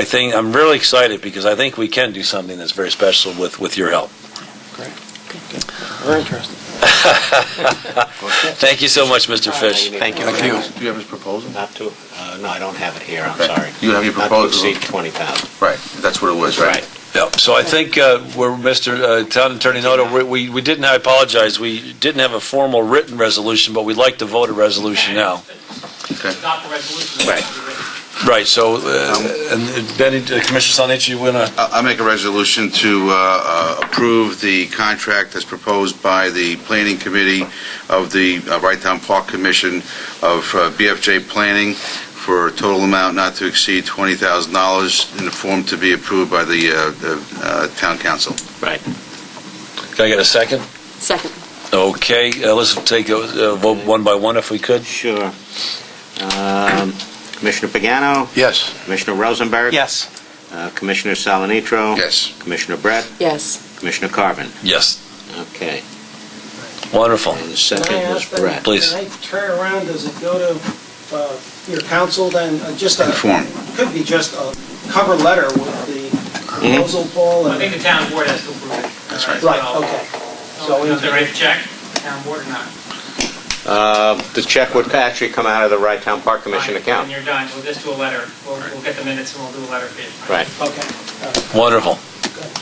I think I'm really excited because I think we can do something that's very special with your help. Great. Good. Very interesting. Thank you so much, Mr. Fish. Thank you. Do you have his proposal? Not to, no, I don't have it here, I'm Okay. sorry. You have your Not to proposal? exceed 20,000. Right, that's what it was, right? Yep. So I think we're Mr. Town Attorney Noto. We didn't. I apologize. We didn't have a formal written resolution, but we'd like to vote a resolution now. Okay. Adopt the resolution. Right. Right. So, and Benny, Commissioner Salnici, you want to? I'll make a resolution to approve the contract as proposed by the Planning Committee of the Wright Town Park Commission of BFJ Planning for a total amount not to exceed $20,000 in the form to be approved by the Town Council. Right. Can I get a second? Second. Okay. Let's take a vote one by one if we could. Sure. Commissioner Pagano? Yes. Commissioner Rosenberg? Yes. Commissioner Salanitro? Yes. Commissioner Brett? Yes. Commissioner Carvin? Yes. Okay. Wonderful. And the second was Brett. Please. Can I turn around, does it go to your council then, just a... Inform. Could be just a cover letter with the proposal, Paul? I think the town board has to approve it. That's right. Right, okay. So is there a check, town board or not? The check would actually come out of the Wright Town Park Commission Fine. account. When you're done, we'll just do a letter. We'll get the minutes and we'll do a letter for you. Right. Okay. Wonderful.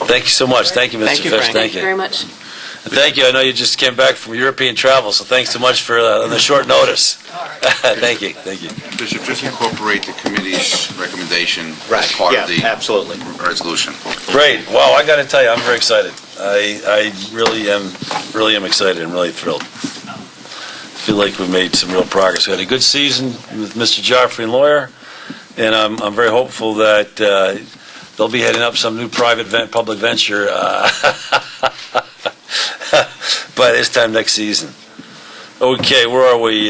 Thank you so much. Thank you, Mr. Thank you, Fish. Frank. Thank Thank you you. very much. Thank you. I know you just came back from European travel, so thanks so much for the short notice. Thank you. Thank you. Bishop, just incorporate the committee's recommendation Right. as part Yeah, of the absolutely. resolution. Great. Wow, I got to tell you, I'm very excited. I really am excited. I'm really thrilled. I feel like we've made some real progress. We had a good season with Mr. Joffrey and Lawyer, and I'm very hopeful that they'll be heading up some new public venture by this time next season. Okay, where are we?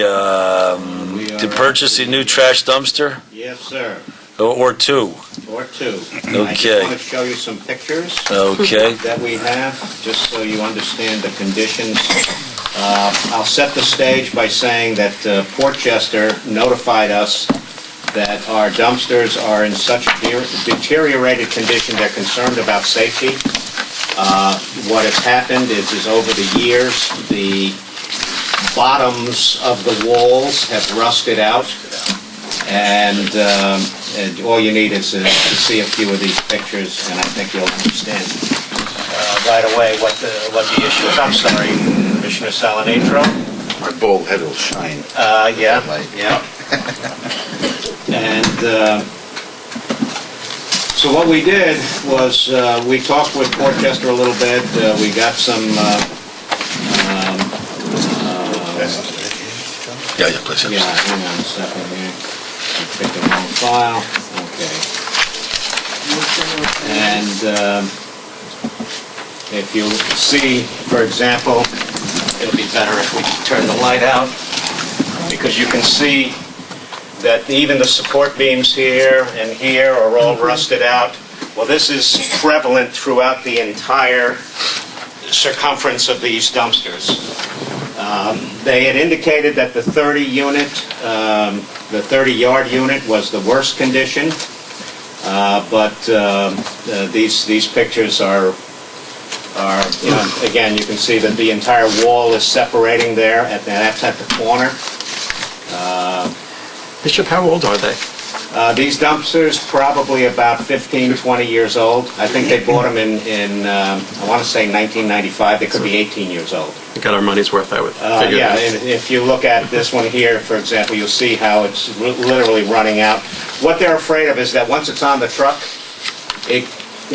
To purchase a new trash dumpster? Yes, sir. Or two? Or two. I Okay. just want to show you some pictures Okay. that we have, just so you understand the conditions. I'll set the stage by saying that Portchester notified us that our dumpsters are in such deteriorated condition, they're concerned about safety. What has happened is over the years, the bottoms of the walls have rusted out, and all you need is to see a few of these pictures, and I think you'll understand right away what the issue is. I'm sorry, Commissioner Salanitro. My bald head will shine. Yeah. And so what we did was we talked with Portchester a little bit. We got some Yeah, please. yeah, hang on a second here. I picked the wrong file. Okay. And if you see, for example, it'll be better if we turn the light out, because you can see that even the support beams here and here are all rusted out. Well, this is prevalent throughout the entire circumference of these dumpsters. They had indicated that the 30-yard unit was the worst condition, but these pictures are again, you can see that the entire wall is separating there, that's at the corner. Bishop, how old are they? These dumpsters probably about 15, 20 years old. I think they bought them in I want to say 1995. They could be 18 years old. We got our money's worth, I would figure. Yeah, and if you look at this one here, for example, you'll see how it's literally running out. What they're afraid of is that once it's on the truck, it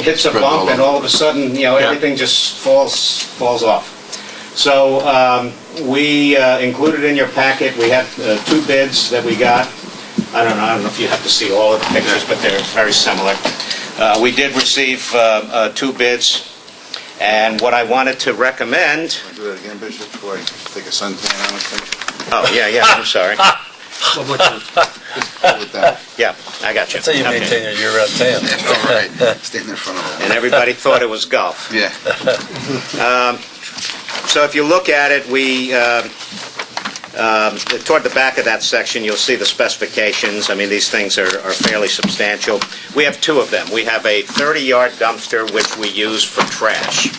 hits a bump, and all of a sudden, everything just falls off. So we included in your packet, we had two bids that we got. I don't know if you have to see all of the pictures, but they're very similar. We did receive two bids, and what I wanted to recommend... Do that again, Bishop, before I take a suntan on this thing? Oh, yeah, I'm sorry. Hold it down. Yeah, I got you. That's how you maintain your year-round tan. All right. Stand in front of it. And everybody thought it was golf. Yeah. So if you look at it, we Toward the back of that section, you'll see the specifications. I mean, these things are fairly substantial. We have two of them. We have a 30-yard dumpster, which we use for trash.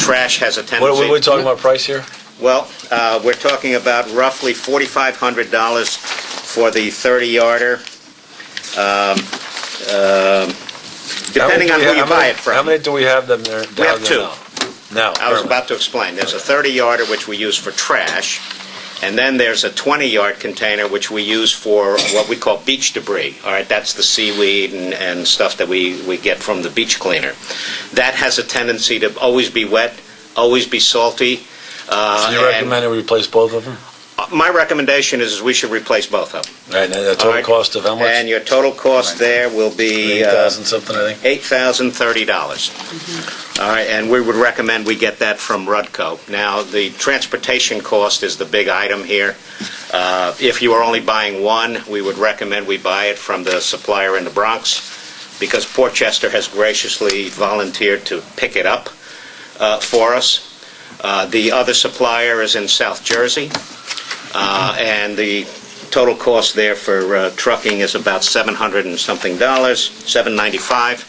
Trash has a tendency... What are we talking about price here? Well, we're talking about roughly $4,500 for the 30-yarder, depending on who you buy it from. How many do we have them there? We have two. Now, I was about to explain. There's a 30-yarder, which we use for trash, and then there's a 20-yard container, which we use for what we call beach debris. All right, that's the seaweed and stuff that we get from the beach cleaner. That has a tendency to always be wet, always be salty. So you recommend we replace both of them? My recommendation is we should replace both of them. All right, and the total cost of how much? And your total cost there will be $8,000 something, I think. $8,030. All right, and we would recommend we get that from Rudco. Now, the transportation cost is the big item here. If you are only buying one, we would recommend we buy it from the supplier in the Bronx, because Portchester has graciously volunteered to pick it up for us. The other supplier is in South Jersey, and the total cost there for trucking is about $700 and something, $795.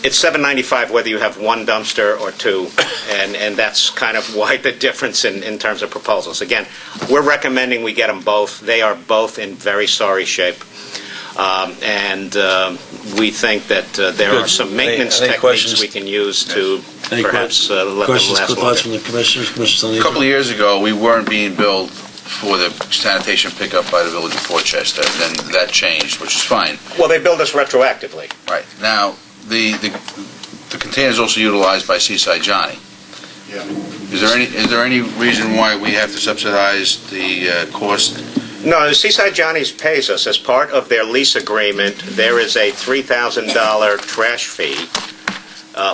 It's $795 whether you have one dumpster or two, and that's kind of why the difference in terms of proposals. Again, we're recommending we get them both. They are both in very sorry shape. And we think that there are some maintenance techniques we can use to perhaps let them last longer. From the commissioners? A couple of years ago, we weren't being billed for the sanitation pickup by the Village of Portchester. Then that changed, which is fine. Well, they billed us retroactively. Right. Now, the container is also utilized by Seaside Johnny. Yeah. Is there any reason why we have to subsidize the cost? No, Seaside Johnny's pays us. As part of their lease agreement, there is a $3,000 trash fee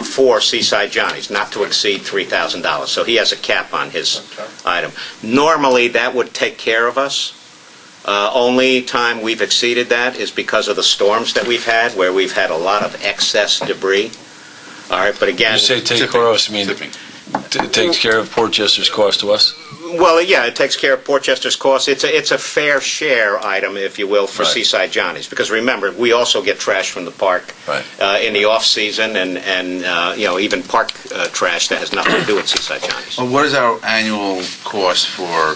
for Seaside Johnny's, not to exceed $3,000. So he has a cap on his item. Normally, that would take care of us. Only time we've exceeded that is because of the storms that we've had, where we've had a lot of excess debris. All right, but again... You say take care of us, I mean, it takes care of Portchester's cost to us? Well, yeah, it takes care of Portchester's costs. It's a fair share item, if you will, for Right. Seaside Johnny's. Because remember, we also get trash from the park Right. In the off-season and even park trash that has nothing to do with Seaside Johnny's. Well, what is our annual cost for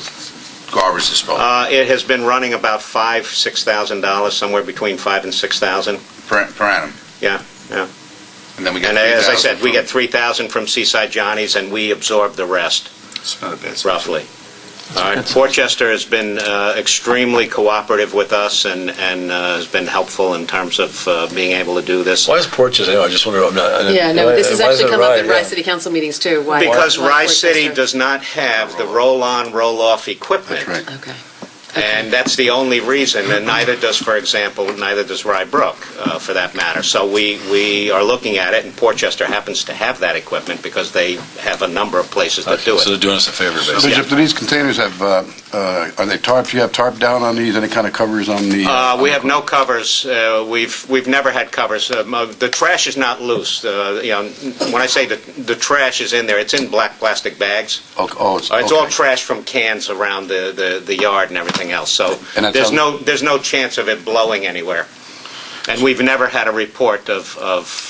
garbage disposal? It has been running about $5,000-$6,000, somewhere between $5,000 and $6,000. per annum? Yeah. And then we get And as I $3,000 said, we get $3,000 from Seaside Johnny's, and we absorb the rest. It's not a bad Roughly. All right. Portchester has been extremely cooperative with us and has been helpful in terms of being able to do this. Why is Portchester? I just wonder. This has actually come up at Rye Right. City Council meetings too. Why? Because why Rye City Portchester? does not have the roll-on, roll-off equipment. That's right. Okay. And that's the only reason, and neither does Rye Brook, for that matter. So we are looking at it, and Portchester happens to have that equipment because they have a number of places that do So it. they're doing us a favor, basically. Bishop, do these containers have, are they tarp? Do you have tarp down on these? Any kind of covers on the? We have no covers. We've never had covers. The trash is not loose. When I say the trash is in there, it's in black plastic bags. It's It's all okay. trash from cans around the yard and everything else. So And that's there's no chance of it blowing anywhere. And we've never had a report of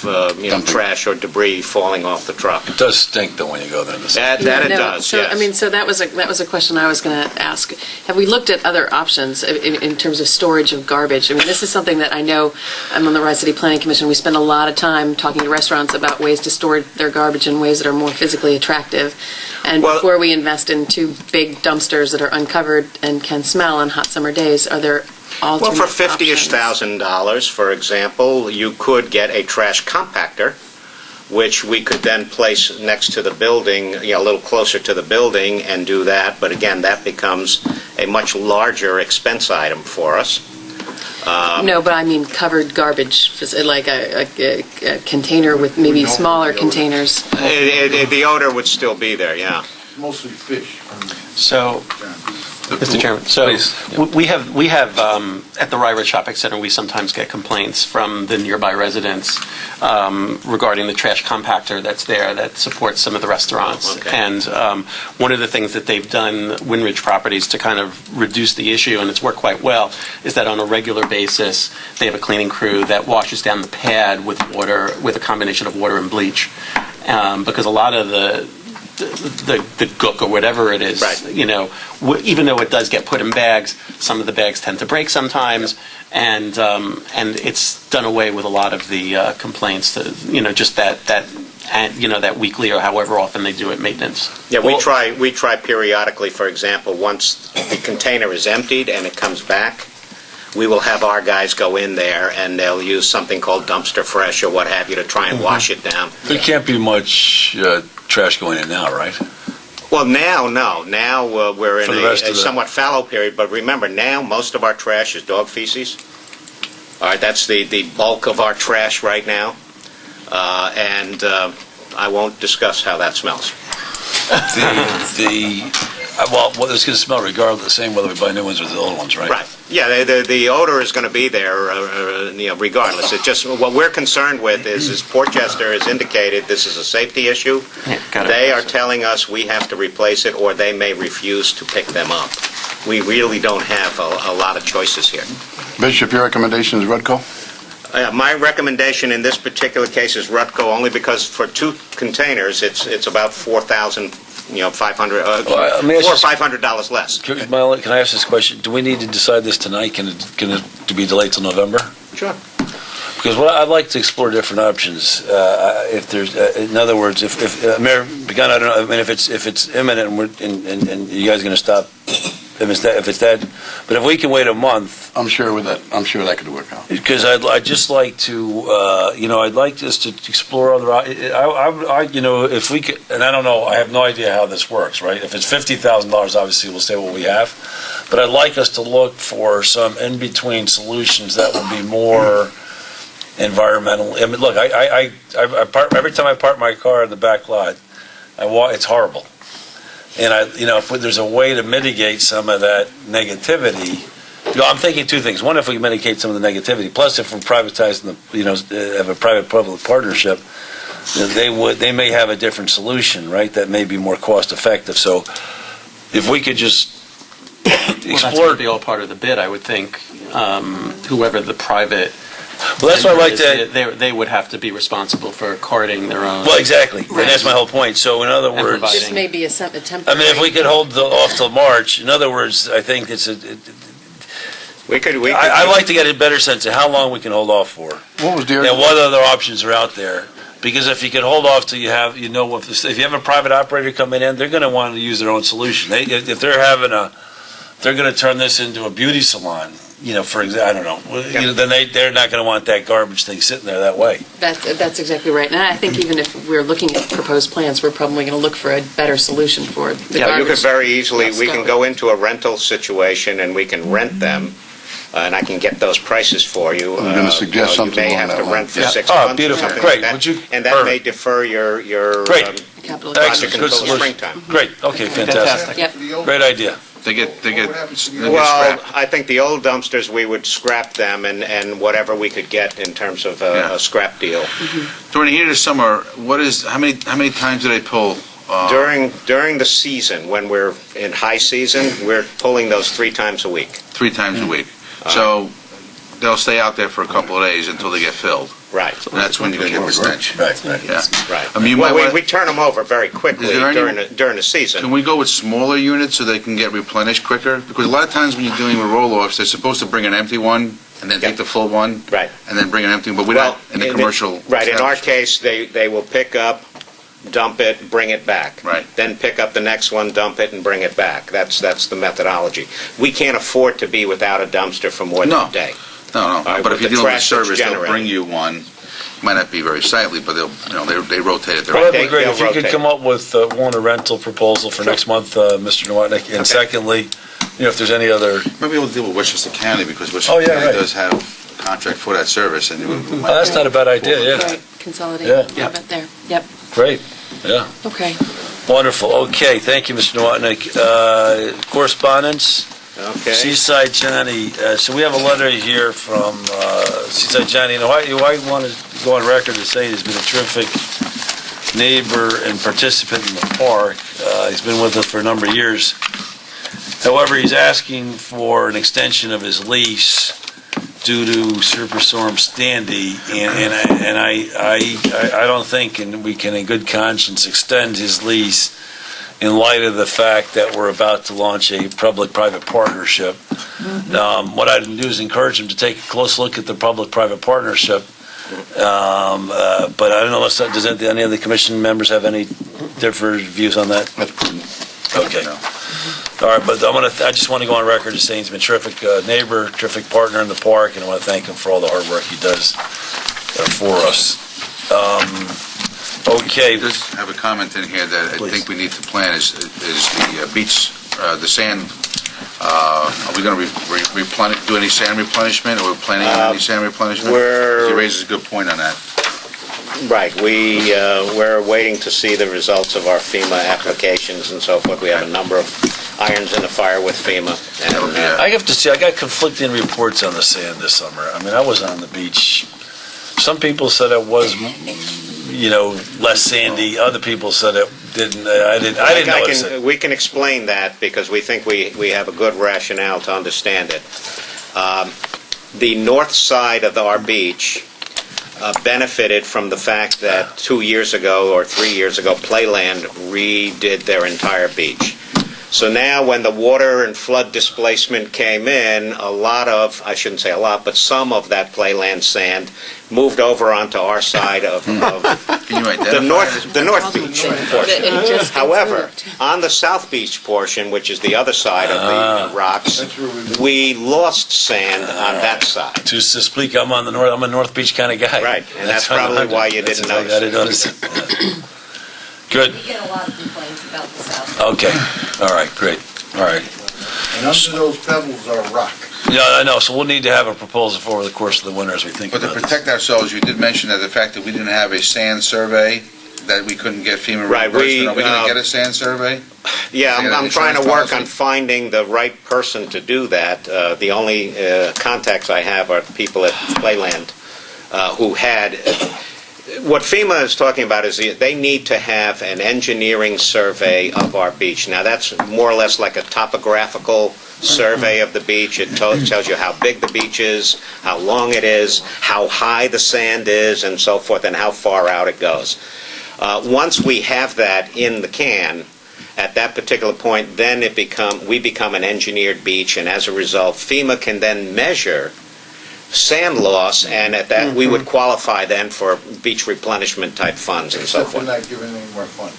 Dumping. trash or debris falling off the truck. It does stink, though, when you go there. That it does. So Yes. so that was a question I was going to ask. Have we looked at other options in terms of storage of garbage? I mean, this is something that I know. I'm on the Rye City Planning Commission. We spend a lot of time talking to restaurants about ways to store their garbage in ways that are more physically attractive. And Well- before we invest in two big dumpsters that are uncovered and can smell on hot summer days, are there Well, alternate for $50-ish options? $1,000, for example, you could get a trash compactor, which we could then place next to the building, a little closer to the building, and do that. But again, that becomes a much larger expense item for us. No, but I mean covered garbage, like a container with maybe smaller containers. The odor would still be there, yeah. Mostly fish. So, Mr. Chairman, so Please. we have at the Ryrie Shopping Center, we sometimes get complaints from the nearby residents regarding the trash compactor that's there that supports some of the restaurants. Okay. And one of the things that they've done, Windridge Properties, to kind of reduce the issue, and it's worked quite well, is that on a regular basis, they have a cleaning crew that washes down the pad with water, with a combination of water and bleach. Because a lot of the gook or whatever it is, Right. even though it does get put in bags, some of the bags tend to break sometimes, and it's done away with a lot of the complaints. Just that weekly or however often they do it maintenance. Yeah, we try periodically. For example, once the container is emptied and it comes back, we will have our guys go in there and they'll use something called dumpster fresh or what have you to try and wash it down. There can't be much trash going in now, right? Well, now, no. Now we're in For the rest a of the- somewhat fallow period, but remember, now most of our trash is dog feces. All right, that's the bulk of our trash right now. And I won't discuss how that smells. Well, it's going to smell regardless, the same whether we buy new ones or the old ones, right? Right. Yeah, the odor is going to be there regardless. It just, what we're concerned with is Portchester has indicated this is a safety issue. Yeah, gotta They are replace it. telling us we have to replace it or they may refuse to pick them up. We really don't have a lot of choices here. Bishop, your recommendation is Rutco? My recommendation in this particular case is Rutco only because for 2 containers, it's about $4,500, Well, let me ask $400 or you- $500 less. Marla, can I ask this question? Do we need to decide this tonight? Can it be delayed till November? Sure. Because I'd like to explore different options. If there's, in other words, if Mayor Begun, I don't know. I mean, if it's imminent and you guys are going to stop. If it's that, but if we can wait a month, I'm sure that could work out. because I'd just like to, I'd like us to explore other. If we could, and I don't know, I have no idea how this works, right? If it's $50,000, obviously we'll stay what we have, but I'd like us to look for some in between solutions that would be more environmental. I mean, look, I park every time I park my car in the back lot, it's horrible. And if there's a way to mitigate some of that negativity, I'm thinking 2 things. One, if we mitigate some of the negativity, plus if we're privatizing have a private-public partnership, they may have a different solution, right? That may be more cost-effective. So, if we could just Well, that's going explore. to be all part of the bid, I would think. Whoever the private. Well, that's why I like to. They would have to be responsible for carting their own. Well, exactly. And that's my whole point. So, in other And words, providing- This may be a temporary. I mean, if we could hold off till March, in other words, I think it's We could. I'd like to get a better sense of how long we can hold off for. What was Derek? And what other options are out there? Because if you could hold off till you have, if you have a private operator coming in, they're going to want to use their own solution. If they're going to turn this into a beauty salon, for example, I don't know, then they're not going to want that garbage thing sitting there that way. That's exactly right. And I think even if we're looking at proposed plans, we're probably going to look for a better solution for the Yeah, you garbage. could very easily, we can Start. go into a rental situation and we can rent them, and I can get those prices for you. I'm gonna suggest something You may along have to that rent for line. 6 Oh, months or beautiful. something Great. like that. Would you- And that may perfect. defer your Great. Capital project Excellent. Good until the solution. springtime. Great. Okay, fantastic. Yep. Great idea. They get Well, scrapped. I think the old dumpsters, we would scrap them and whatever we could get in terms of Yeah. a scrap deal. During the heat of the summer, how many times do they pull? During the season, when we're in high season, we're pulling those 3 times a week. 3 times a week. So they'll stay out there for a couple of days until they get filled. Right, And that's when you're going to get the stench. Right. Yeah. right. I mean, you Well, might we turn them over very quickly Is there any- during the season. Can we go with smaller units so they can get replenished quicker? Because a lot of times when you're dealing with roll-offs, they're supposed to bring an empty one and then take the full one. Right. And then bring an empty one, but we're not in the commercial. Right, in our establishment. case, they will pick up, dump it, bring it back. Right. Then pick up the next one, dump it, and bring it back. That's the methodology. We can't afford to be without a dumpster for more than No. a day. No, right, but with if you're the dealing with trash that's service, they'll generated. bring you one. Might not be very sightly, but they rotate it. Well, that'd be They- great they'll if you could rotate. come up with, one, a rental proposal for next month, Mr. Nowotny. And secondly, if there's any other, Maybe we'll deal with Westchester County because Westchester Oh, yeah, County right. does have a contract for that service. And we might that's not a bad idea, yeah. Right, consolidate Yeah. a little bit there. Yep, Great, yeah. okay. Wonderful. Okay, thank you, Mr. Nowotnik. Correspondence? Okay. Seaside Johnny. So we have a letter here from Seaside Johnny. You know, I want to go on record as saying he's been a terrific neighbor and participant in the park. He's been with us for a number of years. However, he's asking for an extension of his lease due to Superstorm Sandy, and I don't think we can in good conscience extend his lease in light of the fact that we're about to launch a public-private partnership. What I'd do is encourage him to take a close look at the public-private partnership. But I don't know, does any of the commission members have any different views on that? That's prudent. Okay. All right, but I just want to go on record as saying he's been a terrific neighbor, terrific partner in the park, and I want to thank him for all the hard work he does for us. Okay. Just have a comment in here that I Please. think we need to plan is the beach, the sand. Are we going to do any sand replenishment, or are we planning on any sand replenishment? He raises a good point on that. Right, we're waiting to see the results of our FEMA applications and so forth. We have a number of irons in the fire with FEMA. That'll be I have to say, I got conflicting reports on the sand this summer. I mean, I was on the beach. Some people said it was, less sandy. Other people said it didn't. I didn't notice it. We can explain that because we think we have a good rationale to understand it. The north side of our beach benefited from the fact that 2 years ago or 3 years ago, Playland redid their entire beach. So now when the water and flood displacement came in, I shouldn't say a lot, but some of that Playland sand moved over onto our side of Can you identify the north beach portion. It just However, moved. on the south beach portion, which is the other side of the rocks, we lost sand on that side. To speak, I'm a North Beach kind of guy. Right, and that's probably why you didn't notice I didn't notice it. Good. We get a lot of complaints about the south. Okay. All right. Great. All right. And under those pebbles are rock. Yeah, I know. So we'll need to have a proposal for over the course of the winter as we think But to about protect ourselves, you did mention that the fact that we didn't have a sand survey, that we couldn't get FEMA Right, reimbursement. Are we going to get a sand survey? Yeah, Is it an I'm trying to insurance work on policy? finding the right person to do that. The only contacts I have are people at Playland who had... What FEMA is talking about is they need to have an engineering survey of our beach. Now, that's more or less like a topographical survey of the beach. It tells you how big the beach is, how long it is, how high the sand is, and so forth, and how far out it goes. Once we have that in the can, at that particular point, then we become an engineered beach, and as a result, FEMA can then measure sand loss, and at that we would qualify then for beach replenishment type funds and so Except we're forth. not giving any more funds.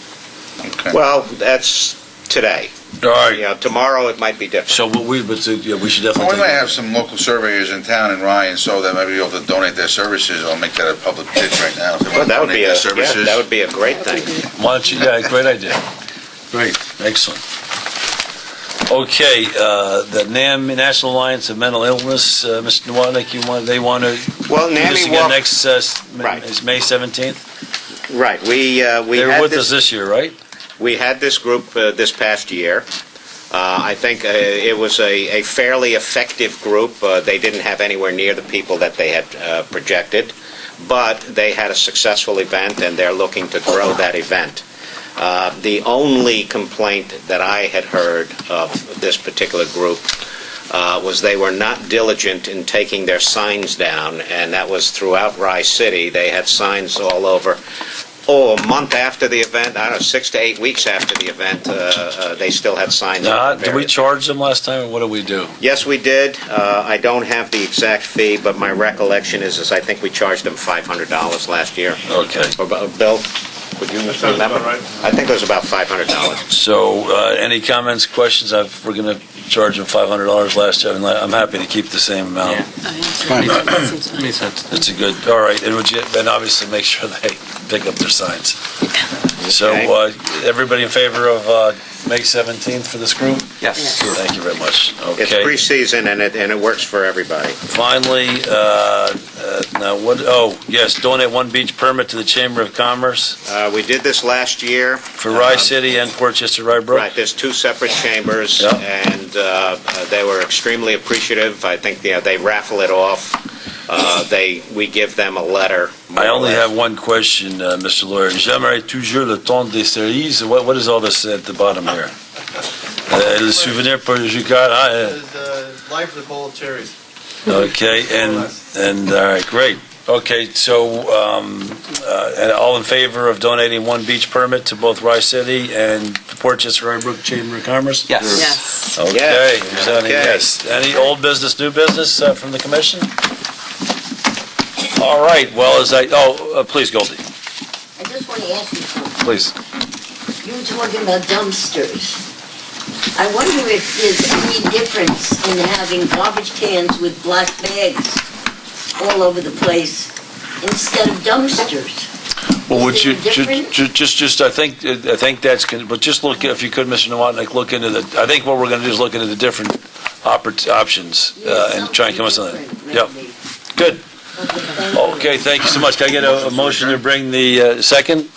Okay. Well, that's today. All right. Tomorrow it might be different. So we should Well, definitely. we might have some local surveyors in town in Ryan, so that might be able to donate their services. I'll make that a public pitch right now. If they Well, want to that would donate be their services. that would be a great thing. Why don't you? Yeah, great idea. Great, excellent. Okay, the NAMI, National Alliance of Mental Illness, Mr. Nowotnik, they want to Well, do this NAMI again walk, next, Right. is May 17th? right. We They were had with this, us this year, right? We had this group this past year. I think it was a fairly effective group. They didn't have anywhere near the people that they had projected, but they had a successful event, and they're looking to grow that event. The only complaint that I had heard of this particular group was they were not diligent in taking their signs down, and that was throughout Rye City. They had signs all over. A month after the event, I don't know, 6 to 8 weeks after the event, they still had signs up. Did we charge them last time, or what did we do? Yes, we did. I don't have the exact fee, but my recollection is I think we charged them $500 last year. Okay. Bill, would you remember? I think it was about $500. So, any comments, questions? We're going to charge them $500 last year, and I'm happy to keep the same amount. Makes sense. It's a good, all right, and obviously make sure they pick up their signs. So, everybody in favor of May 17th for this group? Yes. Thank you very much. It's Okay. pre-season, and it works for everybody. Finally, Now, what, oh, yes, donate one beach permit to the Chamber of Commerce We did this last year. for Rye City and Portchester Rye Brook. Right, there's two separate chambers, Yeah. and they were extremely appreciative. I think, they raffle it off. We give them a letter. more I or only less. have one question, Mr. Lawyer. J'aimerais toujours le temps des cerises. What is all this at the bottom here? Le souvenir pour le Jucat. Life of the bowl of cherries. Okay, and, all right, great. Okay, so, and all in favor of donating one beach permit to both Rye City and Portchester Rye Brook Chamber of Commerce? Yes. Yes. Okay, Yes. resounding Okay. yes. Any old business, new business from the commission? All right, well, please, Goldie, I just want to ask you something. please. You were talking about dumpsters. I wonder if there's any difference in having garbage cans with black bags all over the place instead of dumpsters. Well, would Is you, there a difference? just, I think that's, but just look, if you could, Mr. Nowotnik, look into I think what we're going to do is look into the different options and try and come up with something. Yep, good. Okay, thank you so much. Can I get a motion to bring the second?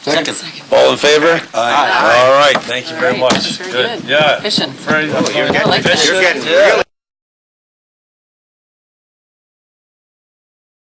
Second. All in favor? All right, thank you very All right, much. that was very good. Yeah. Efficient. Very Oh, you're I like that. getting Yeah. really